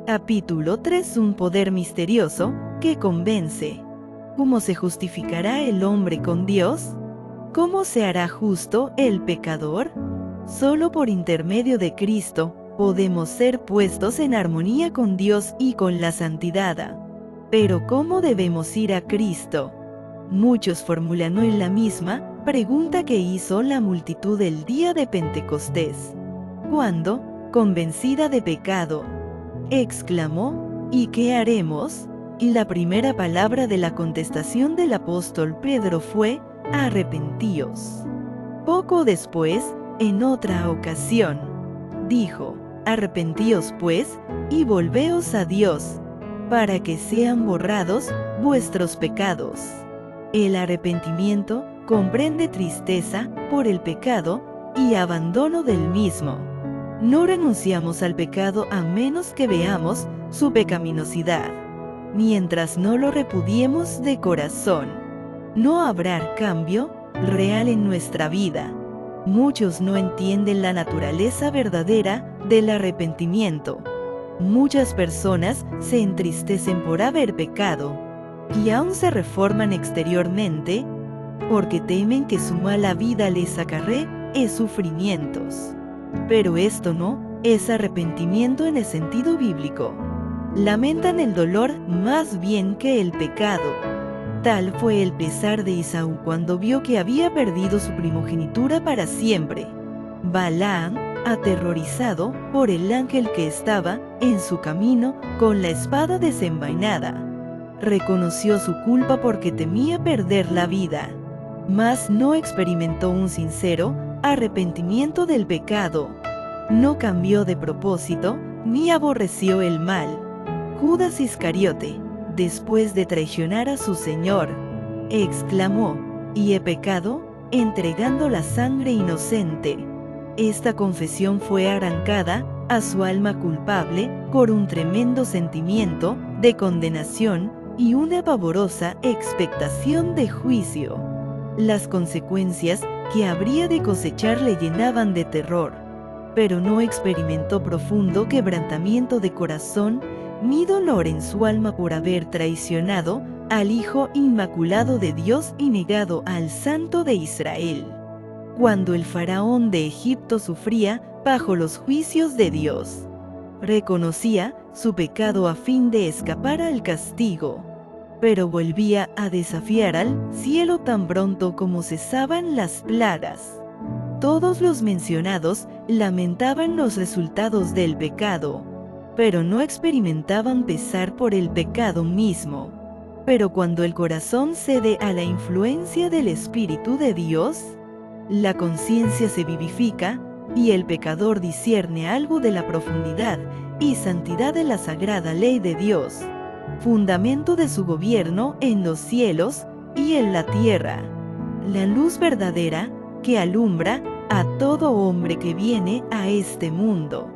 Capítulo 3. Un poder misterioso que convence. ¿Cómo se justificará el hombre con Dios? ¿Cómo se hará justo el pecador? Solo por intermedio de Cristo podemos ser puestos en armonía con Dios y con la santidad. Pero ¿cómo debemos ir a Cristo? Muchos formulan hoy la misma pregunta que hizo la multitud el día de Pentecostés. ¿Cuándo, convencida de pecado, exclamó, ¿y qué haremos? Y la primera palabra de la contestación del apóstol Pedro fue, arrepentíos. Poco después, en otra ocasión, dijo, arrepentíos pues, y volveos a Dios, para que sean borrados vuestros pecados. El arrepentimiento comprende tristeza por el pecado y abandono del mismo. No renunciamos al pecado a menos que veamos su pecaminosidad. Mientras no lo repudiemos de corazón, no habrá cambio real en nuestra vida. Muchos no entienden la naturaleza verdadera del arrepentimiento. Muchas personas se entristecen por haber pecado y aún se reforman exteriormente porque temen que su mala vida les acarree sufrimientos. Pero esto no es arrepentimiento en el sentido bíblico. Lamentan el dolor más bien que el pecado. Tal fue el pesar de Esaú cuando vio que había perdido su primogenitura para siempre. Balaam, aterrorizado por el ángel que estaba en su camino con la espada desenvainada, reconoció su culpa porque temía perder la vida, mas no experimentó un sincero arrepentimiento del pecado. No cambió de propósito ni aborreció el mal. Judas Iscariote, después de traicionar a su Señor, exclamó, «¿Y he pecado, entregando la sangre inocente?». Esta confesión fue arrancada a su alma culpable por un tremendo sentimiento de condenación y una pavorosa expectación de juicio. Las consecuencias que habría de cosechar le llenaban de terror, pero no experimentó profundo quebrantamiento de corazón ni dolor en su alma por haber traicionado al Hijo Inmaculado de Dios y negado al Santo de Israel. Cuando el faraón de Egipto sufría bajo los juicios de Dios, reconocía su pecado a fin de escapar al castigo, pero volvía a desafiar al cielo tan pronto como cesaban las plagas. Todos los mencionados lamentaban los resultados del pecado, pero no experimentaban pesar por el pecado mismo. Pero cuando el corazón cede a la influencia del Espíritu de Dios, la conciencia se vivifica y el pecador discierne algo de la profundidad y santidad de la sagrada ley de Dios, fundamento de su gobierno en los cielos y en la tierra, la luz verdadera que alumbra a todo hombre que viene a este mundo,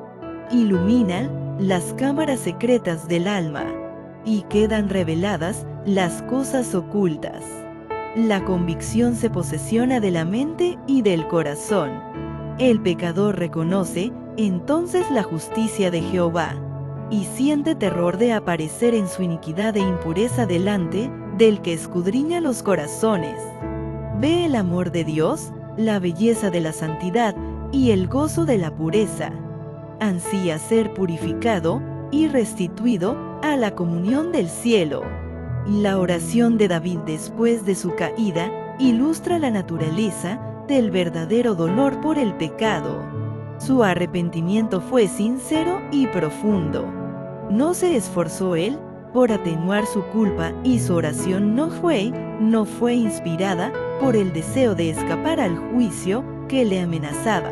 ilumina las cámaras secretas del alma y quedan reveladas las cosas ocultas. La convicción se posesiona de la mente y del corazón. El pecador reconoce entonces la justicia de Jehová y siente terror de aparecer en su iniquidad e impureza delante del que escudriña los corazones. Ve el amor de Dios, la belleza de la santidad y el gozo de la pureza. Ansía ser purificado y restituido a la comunión del cielo. La oración de David después de su caída ilustra la naturaleza del verdadero dolor por el pecado. Su arrepentimiento fue sincero y profundo. No se esforzó él por atenuar su culpa y su oración no fue inspirada por el deseo de escapar al juicio que le amenazaba.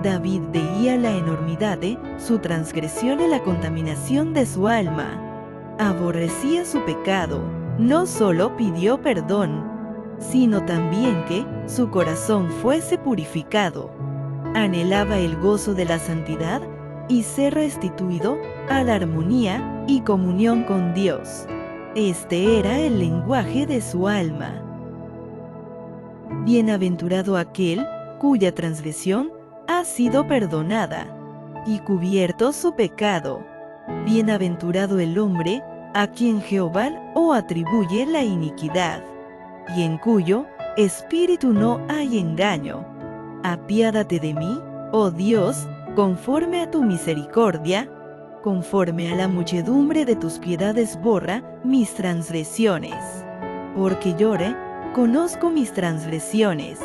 David veía la enormidad de su transgresión y la contaminación de su alma. Aborrecía su pecado, no solo pidió perdón, sino también que su corazón fuese purificado. Anhelaba el gozo de la santidad y ser restituido a la armonía y comunión con Dios. Este era el lenguaje de su alma. Bienaventurado aquel cuya transgresión ha sido perdonada y cubierto su pecado. Bienaventurado el hombre a quien Jehová o atribuye la iniquidad, y en cuyo espíritu no hay engaño. Apiádate de mí, oh Dios, conforme a tu misericordia, conforme a la muchedumbre de tus piedades borra mis transgresiones. Porque lloré, conozco mis transgresiones,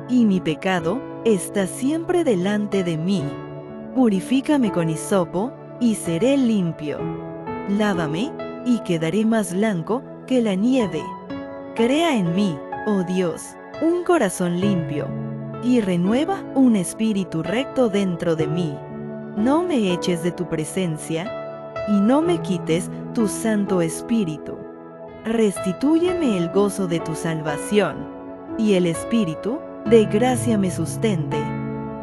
y mi pecado está siempre delante de mí. Purifícame con hisopo, y seré limpio. Lávame, y quedaré más blanco que la nieve. Crea en mí, oh Dios, un corazón limpio, y renueva un espíritu recto dentro de mí. No me eches de tu presencia, y no me quites tu Santo Espíritu. Restitúyeme el gozo de tu salvación, y el espíritu de gracia me sustente.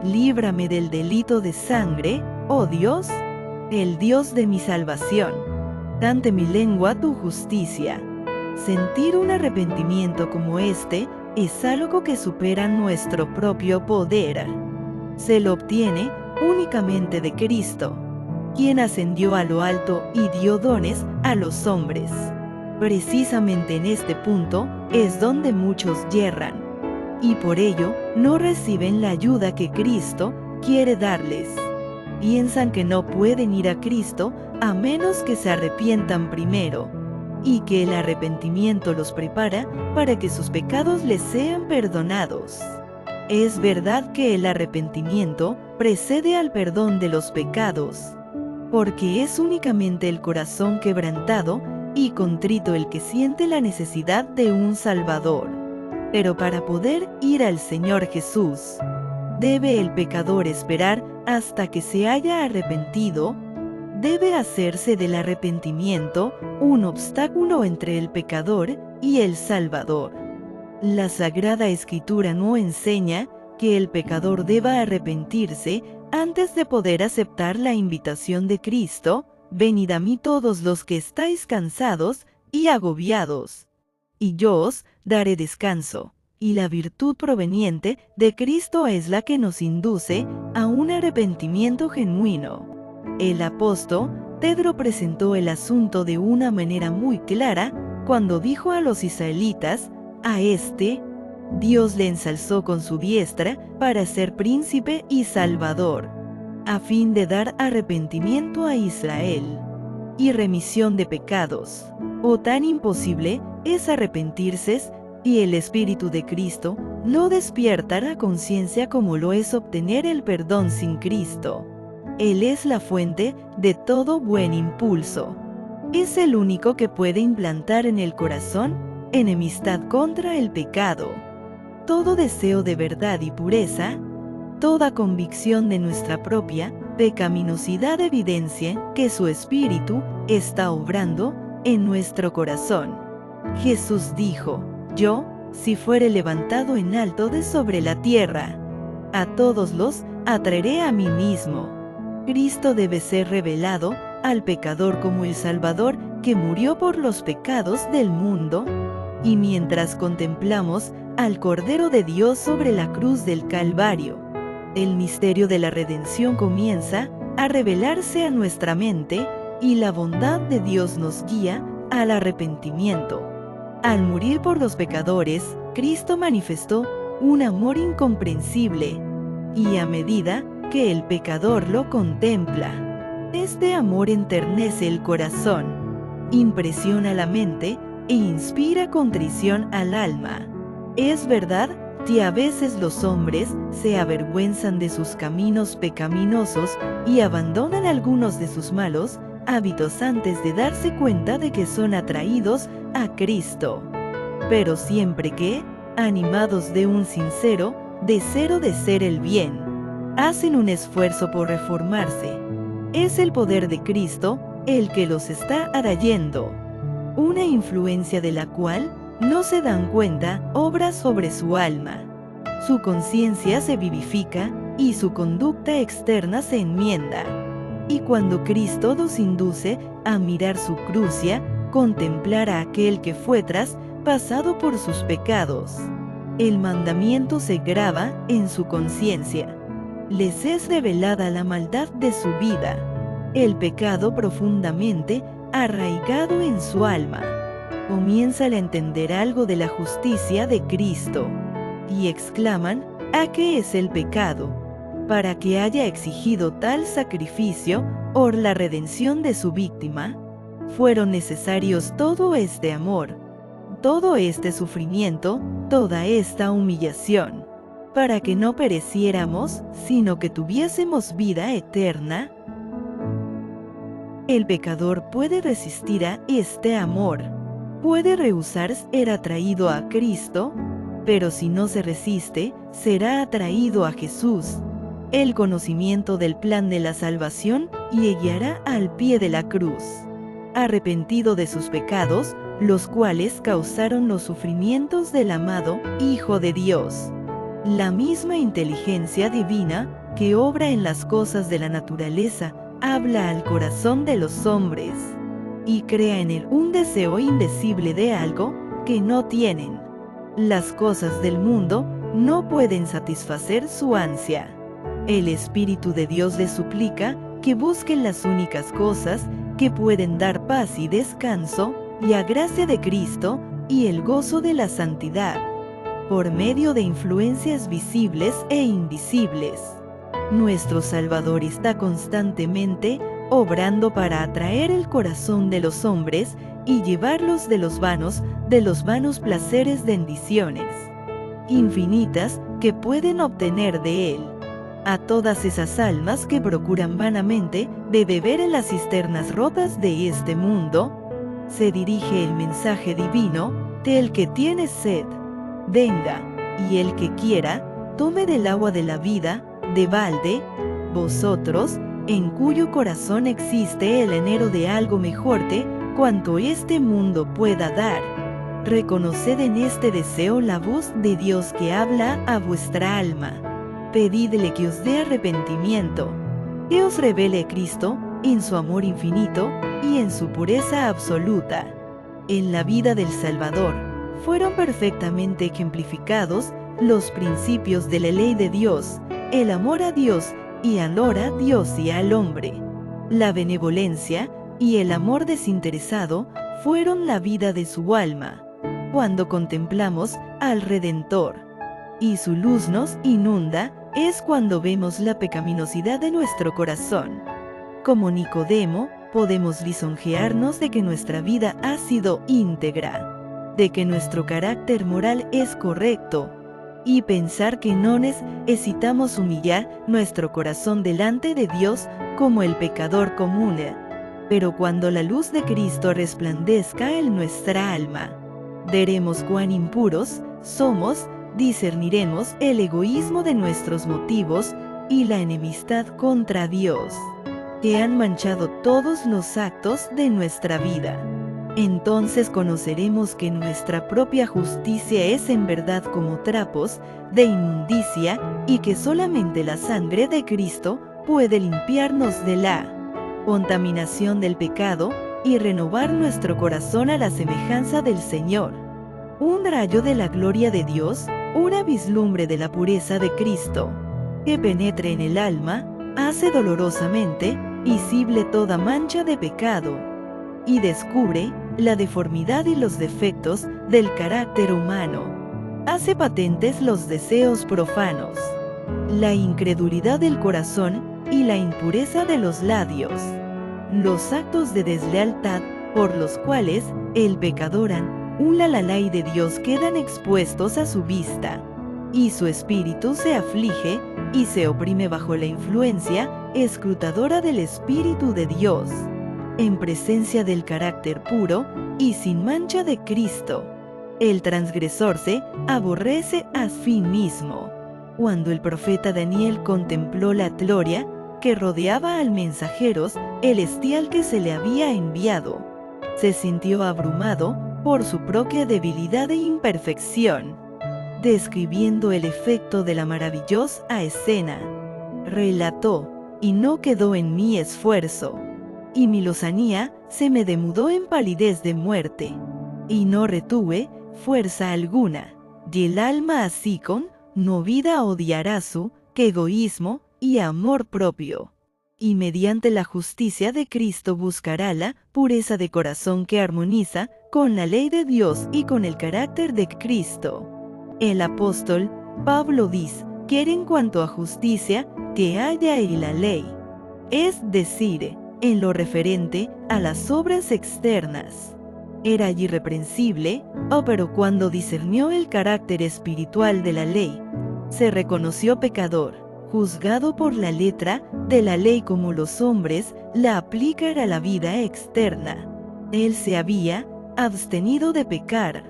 Líbrame del delito de sangre, oh Dios, el Dios de mi salvación. Cante mi lengua tu justicia. Sentir un arrepentimiento como este es algo que supera nuestro propio poder. Se lo obtiene únicamente de Cristo, quien ascendió a lo alto y dio dones a los hombres. Precisamente en este punto es donde muchos yerran, y por ello no reciben la ayuda que Cristo quiere darles. Piensan que no pueden ir a Cristo a menos que se arrepientan primero, y que el arrepentimiento los prepara para que sus pecados les sean perdonados. Es verdad que el arrepentimiento precede al perdón de los pecados, porque es únicamente el corazón quebrantado y contrito el que siente la necesidad de un Salvador. Pero para poder ir al Señor Jesús, ¿debe el pecador esperar hasta que se haya arrepentido? ¿Debe hacerse del arrepentimiento un obstáculo entre el pecador y el Salvador? La Sagrada Escritura no enseña que el pecador deba arrepentirse antes de poder aceptar la invitación de Cristo: venid a mí todos los que estáis cansados y agobiados, y yo os daré descanso. Y la virtud proveniente de Cristo es la que nos induce a un arrepentimiento genuino. El apóstol Pedro presentó el asunto de una manera muy clara cuando dijo a los israelitas: a este Dios le ensalzó con su diestra para ser príncipe y salvador, a fin de dar arrepentimiento a Israel y remisión de pecados. O tan imposible es arrepentirse, y el Espíritu de Cristo no despierta la conciencia como lo es obtener el perdón sin Cristo. Él es la fuente de todo buen impulso. Es el único que puede implantar en el corazón enemistad contra el pecado. Todo deseo de verdad y pureza, toda convicción de nuestra propia pecaminosidad evidencia que su Espíritu está obrando en nuestro corazón. Jesús dijo: yo, si fuere levantado en alto de sobre la tierra, a todos los atraeré a mí mismo. Cristo debe ser revelado al pecador como el Salvador que murió por los pecados del mundo, y mientras contemplamos al Cordero de Dios sobre la cruz del Calvario, el misterio de la redención comienza a revelarse a nuestra mente, y la bondad de Dios nos guía al arrepentimiento. Al morir por los pecadores, Cristo manifestó un amor incomprensible, y a medida que el pecador lo contempla, este amor enternece el corazón, impresiona la mente e inspira contrición al alma. Es verdad que a veces los hombres se avergüenzan de sus caminos pecaminosos y abandonan algunos de sus malos hábitos antes de darse cuenta de que son atraídos a Cristo. Pero siempre que, animados de un sincero deseo de hacer el bien, hacen un esfuerzo por reformarse, es el poder de Cristo el que los está atrayendo, una influencia de la cual no se dan cuenta obra sobre su alma. Su conciencia se vivifica y su conducta externa se enmienda. Y cuando Cristo los induce a mirar su crucia, contemplar a aquel que fue traspasado por sus pecados, el mandamiento se graba en su conciencia. Les es revelada la maldad de su vida. el pecado profundamente arraigado en su alma. Comienzan a entender algo de la justicia de Cristo y exclaman: ¿a qué es el pecado? Para que haya exigido tal sacrificio por la redención de su víctima, fueron necesarios todo este amor, todo este sufrimiento, toda esta humillación, para que no pereciéramos, sino que tuviésemos vida eterna. El pecador puede resistir a este amor, puede rehusar ser atraído a Cristo, pero si no se resiste, será atraído a Jesús. El conocimiento del plan de la salvación le guiará al pie de la cruz, arrepentido de sus pecados, los cuales causaron los sufrimientos del amado Hijo de Dios. La misma inteligencia divina que obra en las cosas de la naturaleza habla al corazón de los hombres y crea en él un deseo indecible de algo que no tienen. Las cosas del mundo no pueden satisfacer su ansia. El Espíritu de Dios les suplica que busquen las únicas cosas que pueden dar paz y descanso, la gracia de Cristo y el gozo de la santidad, por medio de influencias visibles e invisibles. Nuestro Salvador está constantemente obrando para atraer el corazón de los hombres y llevarlos de los vanos placeres de bendiciones infinitas que pueden obtener de Él. A todas esas almas que procuran vanamente de beber en las cisternas rotas de este mundo, se dirige el mensaje divino del que tiene sed: venga, y el que quiera, tome del agua de la vida, de balde. Vosotros, en cuyo corazón existe el anhelo de algo mejor de cuanto este mundo pueda dar, reconoced en este deseo la voz de Dios que habla a vuestra alma. Pedidle que os dé arrepentimiento, que os revele Cristo en su amor infinito y en su pureza absoluta. En la vida del Salvador fueron perfectamente ejemplificados los principios de la ley de Dios, el amor a Dios y amor a Dios y al hombre. La benevolencia y el amor desinteresado fueron la vida de su alma. Cuando contemplamos al Redentor y su luz nos inunda, es cuando vemos la pecaminosidad de nuestro corazón. Como Nicodemo, podemos lisonjearnos de que nuestra vida ha sido íntegra, de que nuestro carácter moral es correcto, y pensar que no necesitamos humillar nuestro corazón delante de Dios como el pecador común. Pero cuando la luz de Cristo resplandezca en nuestra alma, veremos cuán impuros somos, discerniremos el egoísmo de nuestros motivos y la enemistad contra Dios, que han manchado todos los actos de nuestra vida. Entonces conoceremos que nuestra propia justicia es en verdad como trapos de inmundicia y que solamente la sangre de Cristo puede limpiarnos de la contaminación del pecado y renovar nuestro corazón a la semejanza del Señor. Un rayo de la gloria de Dios, una vislumbre de la pureza de Cristo, que penetre en el alma, hace dolorosamente visible toda mancha de pecado y descubre la deformidad y los defectos del carácter humano. Hace patentes los deseos profanos, la incredulidad del corazón y la impureza de los labios, los actos de deslealtad por los cuales el pecador la ley de Dios quedan expuestos a su vista, y su espíritu se aflige y se oprime bajo la influencia escrutadora del Espíritu de Dios, en presencia del carácter puro y sin mancha de Cristo. El transgresor se aborrece a sí mismo. Cuando el profeta Daniel contempló la gloria que rodeaba al mensajero celestial que se le había enviado, se sintió abrumado por su propia debilidad e imperfección. Describiendo el efecto de la maravillosa escena, relató: y no quedó en mí esfuerzo, y mi lozanía se me demudó en palidez de muerte, y no retuve fuerza alguna, y el alma así con no vida odiará su que egoísmo y amor propio. y mediante la justicia de Cristo buscará la pureza de corazón que armoniza con la ley de Dios y con el carácter de Cristo. El apóstol Pablo dice que en cuanto a justicia que haya en la ley, es decir, en lo referente a las obras externas, era irreprensible, pero cuando discernió el carácter espiritual de la ley, se reconoció pecador, juzgado por la letra de la ley como los hombres la aplican a la vida externa. Él se había abstenido de pecar,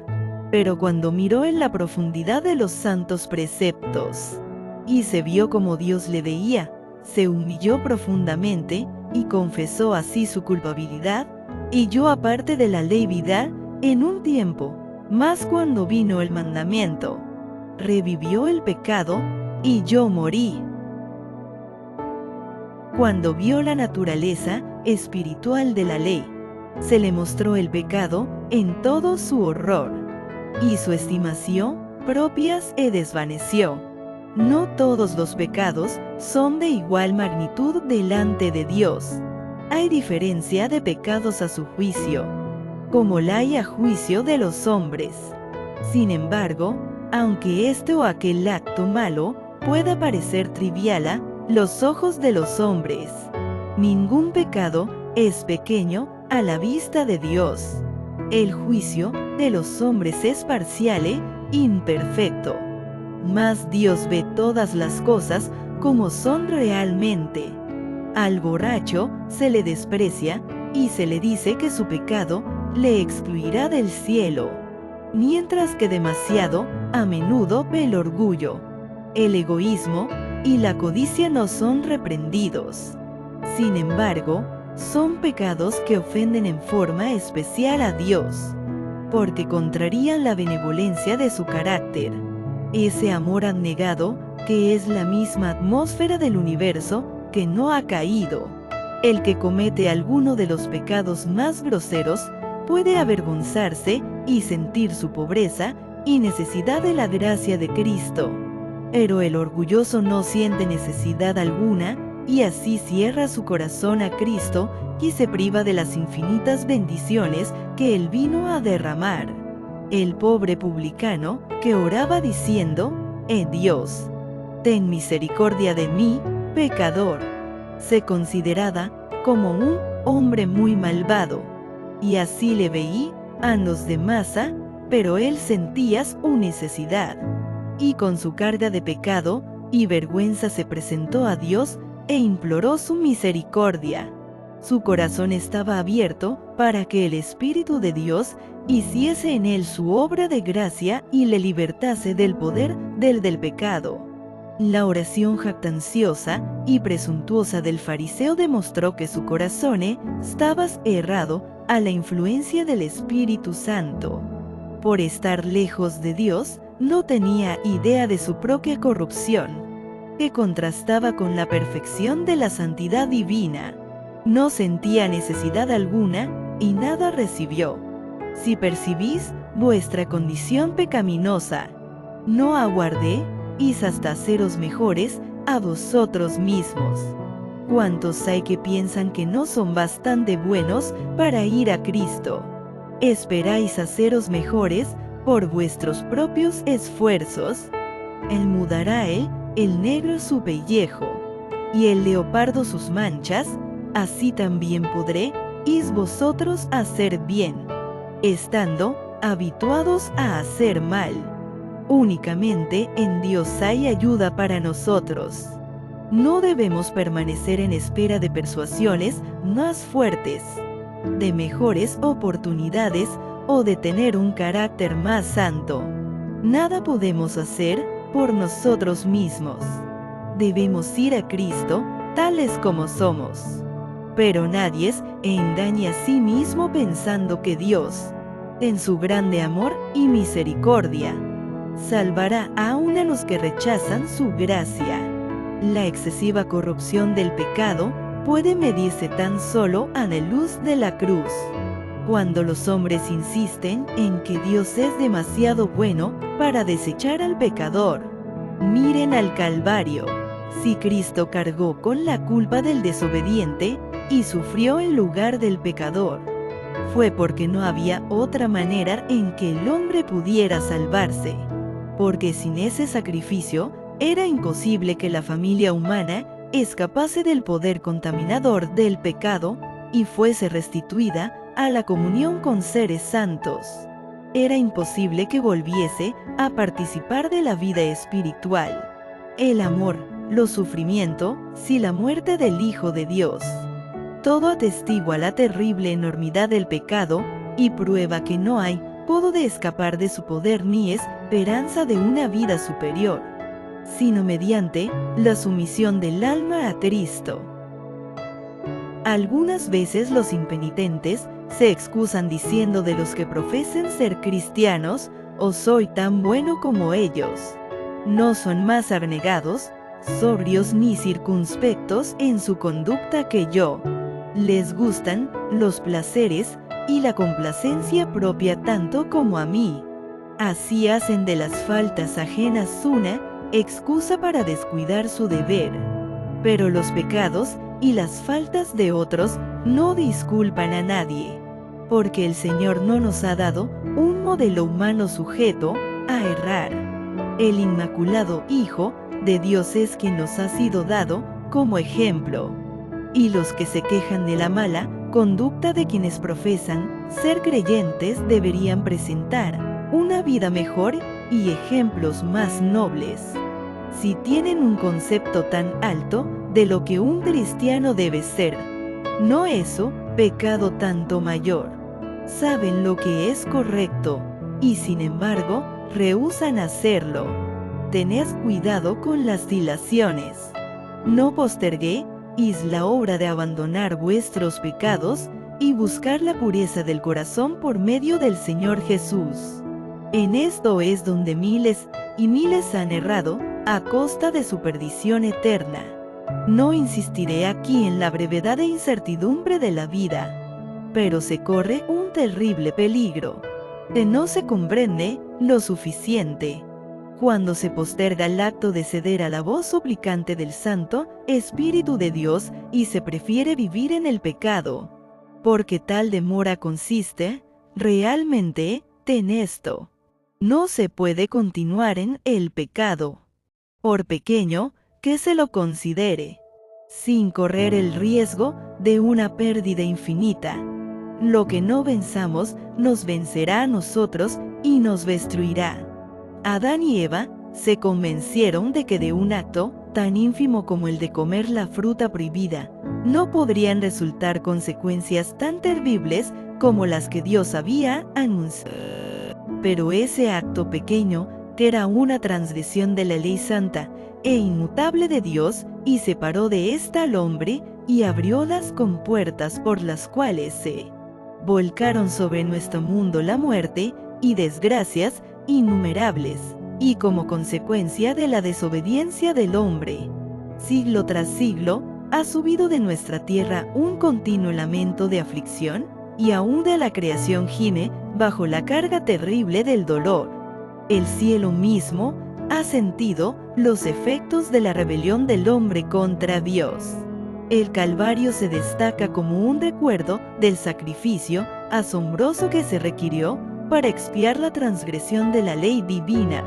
pero cuando miró en la profundidad de los santos preceptos y se vio como Dios le veía, se humilló profundamente y confesó así su culpabilidad, y yo aparte de la ley vida en un tiempo, mas cuando vino el mandamiento, revivió el pecado, y yo morí. Cuando vio la naturaleza espiritual de la ley, se le mostró el pecado en todo su horror, y su estimación propias desvaneció. No todos los pecados son de igual magnitud delante de Dios. Hay diferencia de pecados a su juicio, como la hay a juicio de los hombres. Sin embargo, aunque este o aquel acto malo pueda parecer trivial a los ojos de los hombres, ningún pecado es pequeño a la vista de Dios. El juicio de los hombres es parcial e imperfecto, mas Dios ve todas las cosas como son realmente. Al borracho se le desprecia y se le dice que su pecado le excluirá del cielo, mientras que demasiado a menudo el orgullo, el egoísmo y la codicia no son reprendidos. Sin embargo, son pecados que ofenden en forma especial a Dios, porque contrarían la benevolencia de su carácter, ese amor abnegado que es la misma atmósfera del universo que no ha caído. El que comete alguno de los pecados más groseros puede avergonzarse y sentir su pobreza y necesidad de la gracia de Cristo, pero el orgulloso no siente necesidad alguna y así cierra su corazón a Cristo y se priva de las infinitas bendiciones que Él vino a derramar. El pobre publicano que oraba diciendo: Dios, ten misericordia de mí, pecador, se consideraba como un hombre muy malvado, y así le veí a los demás, pero él sentía su necesidad, y con su carga de pecado y vergüenza se presentó a Dios e imploró su misericordia. Su corazón estaba abierto para que el Espíritu de Dios hiciese en él su obra de gracia y le libertase del poder del pecado. La oración jactanciosa y presuntuosa del fariseo demostró que su corazón estaba errado a la influencia del Espíritu Santo. Por estar lejos de Dios, no tenía idea de su propia corrupción, que contrastaba con la perfección de la santidad divina. No sentía necesidad alguna y nada recibió. Si percibís vuestra condición pecaminosa, no aguardé hasta haceros mejores a vosotros mismos. ¿Cuántos hay que piensan que no son bastante buenos para ir a Cristo? ¿Esperáis haceros mejores por vuestros propios esfuerzos? Él mudará el negro su pellejo, y el leopardo sus manchas, así también podréis vosotros hacer bien, estando habituados a hacer mal. Únicamente en Dios hay ayuda para nosotros. No debemos permanecer en espera de persuasiones más fuertes, de mejores oportunidades o de tener un carácter más santo. Nada podemos hacer por nosotros mismos. Debemos ir a Cristo tales como somos. Pero nadie se engañe a sí mismo pensando que Dios, en su grande amor y misericordia, salvará aún a los que rechazan su gracia. La excesiva corrupción del pecado puede medirse tan solo a la luz de la cruz. Cuando los hombres insisten en que Dios es demasiado bueno para desechar al pecador, miren al Calvario. Si Cristo cargó con la culpa del desobediente y sufrió en lugar del pecador, fue porque no había otra manera en que el hombre pudiera salvarse, porque sin ese sacrificio era imposible que la familia humana escapase del poder contaminador del pecado y fuese restituida a la comunión con seres santos. Era imposible que volviese a participar de la vida espiritual, el amor, los sufrimientos, si la muerte del Hijo de Dios. Todo atestigua la terrible enormidad del pecado y prueba que no hay modo de escapar de su poder ni esperanza de una vida superior, sino mediante la sumisión del alma a Cristo. Algunas veces los impenitentes se excusan diciendo de los que profesen ser cristianos: «Oh, soy tan bueno como ellos». No son más abnegados, sobrios ni circunspectos en su conducta que yo. Les gustan los placeres y la complacencia propia tanto como a mí. Así hacen de las faltas ajenas una excusa para descuidar su deber. Pero los pecados y las faltas de otros no disculpan a nadie, porque el Señor no nos ha dado un modelo humano sujeto a errar. El Inmaculado Hijo de Dios es quien nos ha sido dado como ejemplo. Y los que se quejan de la mala conducta de quienes profesan ser creyentes deberían presentar una vida mejor y ejemplos más nobles. Si tienen un concepto tan alto de lo que un cristiano debe ser, ¿no eso pecado tanto mayor? Saben lo que es correcto y sin embargo rehúsan hacerlo. Tened cuidado con las dilaciones. No posterguéis la obra de abandonar vuestros pecados y buscar la pureza del corazón por medio del Señor Jesús. En esto es donde miles y miles han errado a costa de su perdición eterna. No insistiré aquí en la brevedad e incertidumbre de la vida, pero se corre un terrible peligro, que no se comprende lo suficiente cuando se posterga el acto de ceder a la voz suplicante del Santo Espíritu de Dios y se prefiere vivir en el pecado, porque tal demora consiste realmente en esto: no se puede continuar en el pecado, por pequeño que se lo considere, sin correr el riesgo de una pérdida infinita. Lo que no venzamos nos vencerá a nosotros y nos destruirá. Adán y Eva se convencieron de que de un acto tan ínfimo como el de comer la fruta prohibida no podrían resultar consecuencias tan terribles como las que Dios había anunciado. Pero ese acto pequeño era una transgresión de la ley santa e inmutable de Dios y separó de ésta al hombre y abrió las compuertas por las cuales se volcaron sobre nuestro mundo la muerte y desgracias innumerables, y como consecuencia de la desobediencia del hombre, siglo tras siglo, ha subido de nuestra tierra un continuo lamento de aflicción, y aún de la creación gime bajo la carga terrible del dolor. El cielo mismo ha sentido los efectos de la rebelión del hombre contra Dios. El Calvario se destaca como un recuerdo del sacrificio asombroso que se requirió para expiar la transgresión de la ley divina.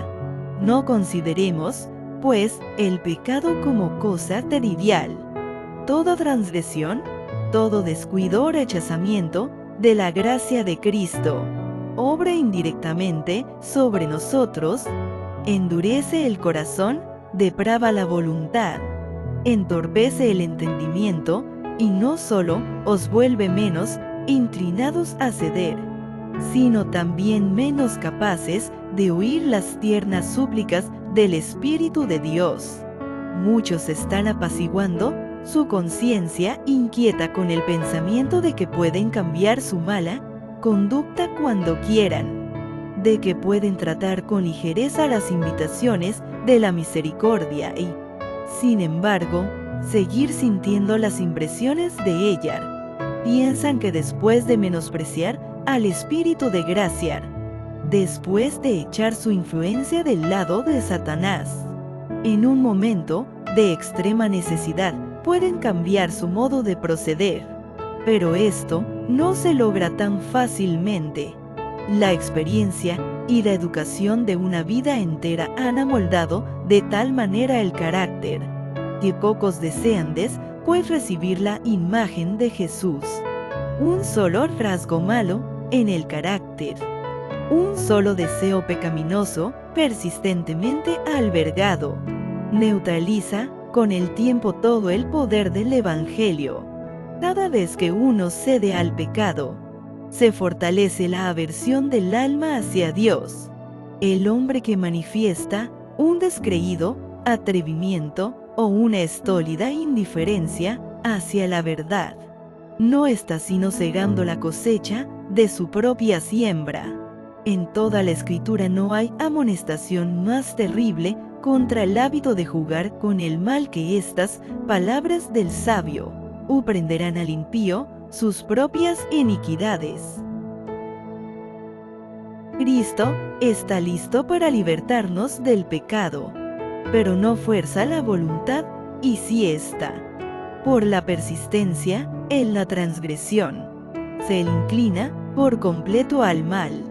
No consideremos, pues, el pecado como cosa trivial. Toda transgresión, todo descuido o rechazamiento de la gracia de Cristo obra indirectamente sobre nosotros, endurece el corazón, deprava la voluntad, entorpece el entendimiento y no solo os vuelve menos inclinados a ceder, sino también menos capaces de oír las tiernas súplicas del Espíritu de Dios. Muchos están apaciguando su conciencia inquieta con el pensamiento de que pueden cambiar su mala conducta cuando quieran, de que pueden tratar con ligereza las invitaciones de la misericordia y, sin embargo, seguir sintiendo las impresiones de ella. Piensan que después de menospreciar al Espíritu de gracia, después de echar su influencia del lado de Satanás, en un momento de extrema necesidad pueden cambiar su modo de proceder. Pero esto no se logra tan fácilmente. La experiencia y la educación de una vida entera han amoldado de tal manera el carácter, que pocos desean después recibir la imagen de Jesús. Un solo rasgo malo en el carácter, un solo deseo pecaminoso persistentemente albergado, neutraliza con el tiempo todo el poder del Evangelio. Cada vez que uno cede al pecado, se fortalece la aversión del alma hacia Dios. El hombre que manifiesta un descreído atrevimiento o una estólida indiferencia hacia la verdad, no está sino cegando la cosecha de su propia siembra. En toda la Escritura no hay amonestación más terrible contra el hábito de jugar con el mal que estas palabras del sabio: prenderán al impío sus propias iniquidades. Cristo está listo para libertarnos del pecado, pero no fuerza la voluntad y sí está, por la persistencia en la transgresión, se inclina por completo al mal,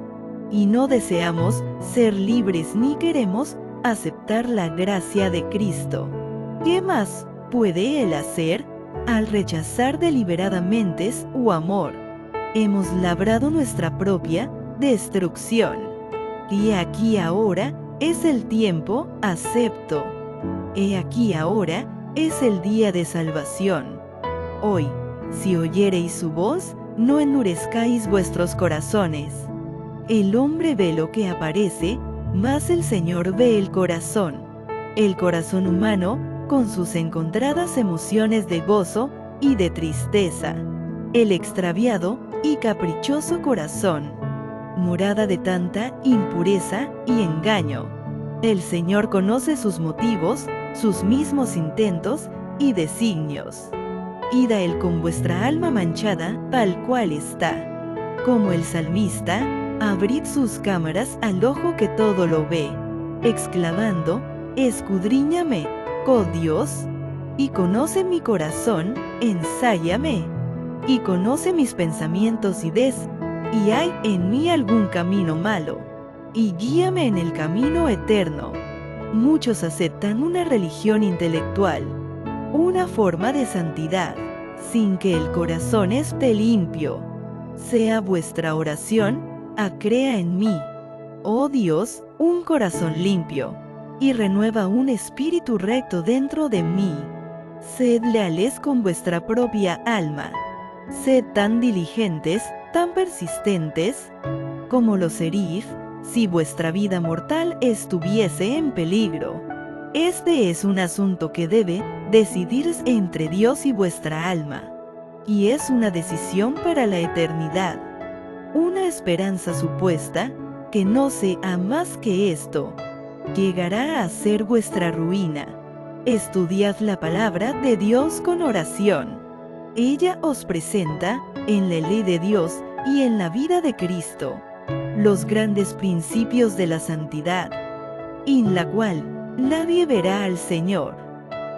y no deseamos ser libres ni queremos aceptar la gracia de Cristo. ¿Qué más puede Él hacer? Al rechazar deliberadamente su amor, hemos labrado nuestra propia destrucción. Y aquí ahora es el tiempo acepto. He aquí ahora es el día de salvación. Hoy, si oyereis su voz, no endurezcáis vuestros corazones. El hombre ve lo que aparece, mas el Señor ve el corazón. El corazón humano con sus encontradas emociones de gozo y de tristeza. El extraviado y caprichoso corazón, morada de tanta impureza y engaño. El Señor conoce sus motivos, sus mismos intentos y designios. Id a Él con vuestra alma manchada, tal cual está. Como el salmista, abrid sus cámaras al ojo que todo lo ve, exclamando: escudriñame, oh Dios, y conoce mi corazón, ensáyame, y conoce mis pensamientos y hay en mí algún camino malo, y guíame en el camino eterno. Muchos aceptan una religión intelectual, una forma de santidad, sin que el corazón esté limpio. Sea vuestra oración: crea en mí, oh Dios, un corazón limpio, y renueva un espíritu recto dentro de mí. Sed leales con vuestra propia alma. Sed tan diligentes, tan persistentes, como lo seréis si vuestra vida mortal estuviese en peligro. Este es un asunto que debe decidirse entre Dios y vuestra alma, y es una decisión para la eternidad. Una esperanza supuesta, que no sea más que esto, llegará a ser vuestra ruina. Estudiad la palabra de Dios con oración. Ella os presenta, en la ley de Dios y en la vida de Cristo, los grandes principios de la santidad, en la cual nadie verá al Señor.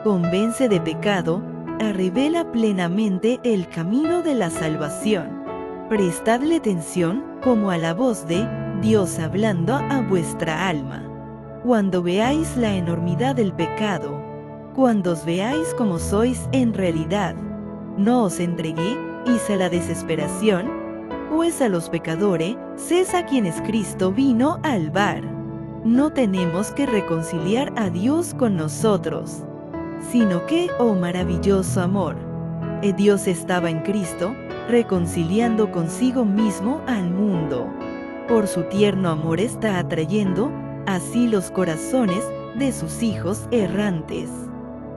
Convence de pecado, revela plenamente el camino de la salvación. Prestadle atención como a la voz de Dios hablando a vuestra alma. Cuando veáis la enormidad del pecado, cuando os veáis como sois en realidad, no os entreguéis a la desesperación, pues a los pecadores es a quienes Cristo vino a salvar. No tenemos que reconciliar a Dios con nosotros, sino que, oh maravilloso amor, Dios estaba en Cristo, reconciliando consigo mismo al mundo. Por su tierno amor está atrayendo así los corazones de sus hijos errantes.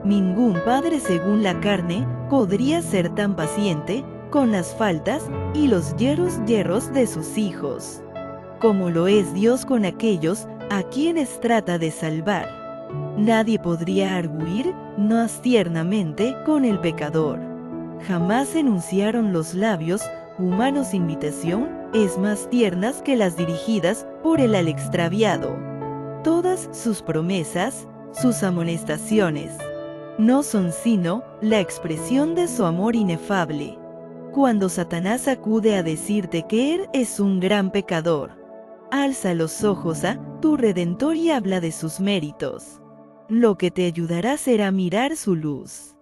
Ningún padre según la carne podría ser tan paciente con las faltas y los yerros de sus hijos, como lo es Dios con aquellos a quienes trata de salvar. Nadie podría arguir más tiernamente con el pecador. Jamás enunciaron los labios humanos invitación es más tiernas que las dirigidas por el al extraviado. Todas sus promesas, sus amonestaciones, no son sino la expresión de su amor inefable. Cuando Satanás acude a decirte que él es un gran pecador, alza los ojos a tu Redentor y habla de sus méritos. Lo que te ayudará será mirar su luz.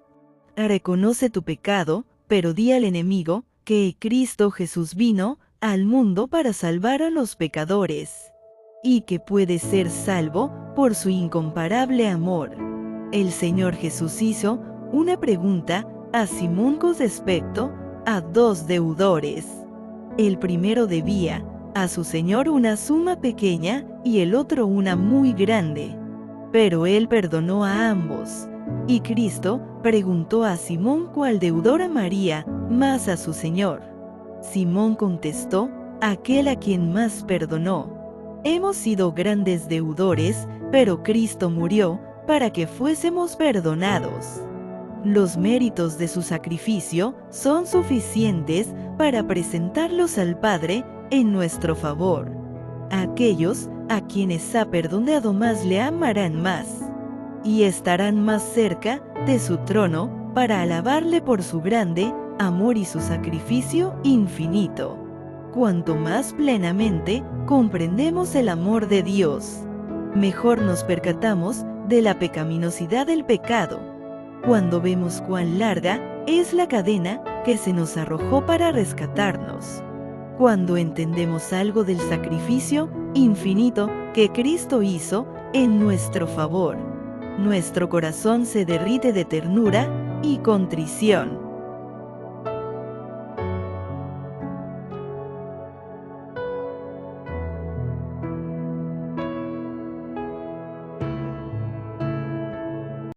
Reconoce tu pecado, pero di al enemigo que Cristo Jesús vino al mundo para salvar a los pecadores, y que puede ser salvo por su incomparable amor. El Señor Jesús hizo una pregunta a Simón con respecto a dos deudores. El primero debía a su Señor una suma pequeña y el otro una muy grande, pero él perdonó a ambos. Y Cristo preguntó a Simón cuál deudor amaría más a su Señor. Simón contestó, aquel a quien más perdonó. Hemos sido grandes deudores, pero Cristo murió para que fuésemos perdonados. Los méritos de su sacrificio son suficientes para presentarlos al Padre en nuestro favor. Aquellos a quienes ha perdonado más le amarán más, y estarán más cerca de su trono para alabarle por su grande amor y su sacrificio infinito. Cuanto más plenamente comprendemos el amor de Dios, mejor nos percatamos de la pecaminosidad del pecado. Cuando vemos cuán larga es la cadena que se nos arrojó para rescatarnos. Cuando entendemos algo del sacrificio infinito que Cristo hizo en nuestro favor, nuestro corazón se derrite de ternura y contrición.